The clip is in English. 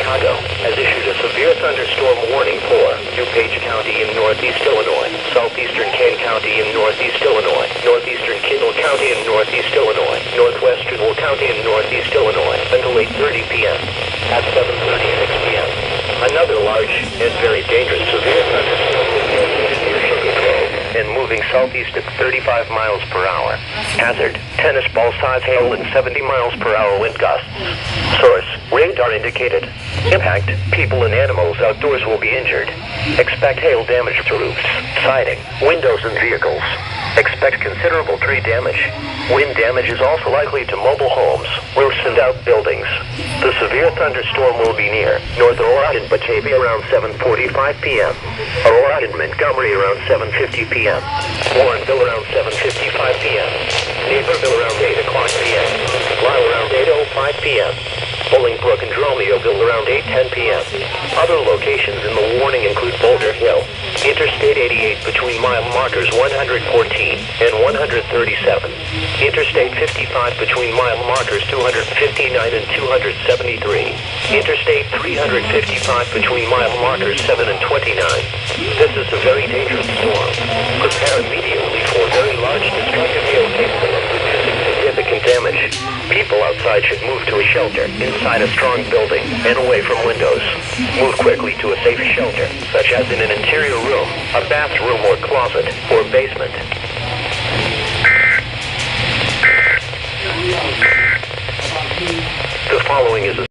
Chicago has issued a severe thunderstorm warning for DuPage County in northeast Illinois, southeastern Kane County in northeast Illinois, northeastern Kindle County in northeast Illinois, northwestern Will County in northeast Illinois until 8:30 p.m. At 7:36 p.m., another large and very dangerous severe thunderstorm will be located near Sugar Grove and moving southeast at 35 miles per hour. Hazard, tennis ball size hail and 70 miles per hour wind gusts. Source, radar indicated. Impact, people and animals outdoors will be injured. Expect hail damage to roofs, siding, windows and vehicles. Expect considerable tree damage. Wind damage is also likely to mobile homes, roofs and outbuildings. The severe thunderstorm will be near North Aurora and Batavia around 7:45 p.m. Aurora and Montgomery around 7:50 p.m. Warrenville around 7:55 p.m. Naperville around 8 o'clock p.m. Lyle around 8:05 p.m. Bolingbrook and Dromioville around 8:10 p.m. Other locations in the warning include Boulder Hill, Interstate 88 between mile markers 114 and 137, Interstate 55 between mile markers 259 and 273, Interstate 355 between mile markers 7 and 29. This is a very dangerous storm. Prepare immediately for very large destructive hail capable of producing significant damage. People outside should move to a shelter inside a strong building and away from windows. Move quickly to a safe shelter, such as in an interior room, a bathroom or closet, or basement. The following is a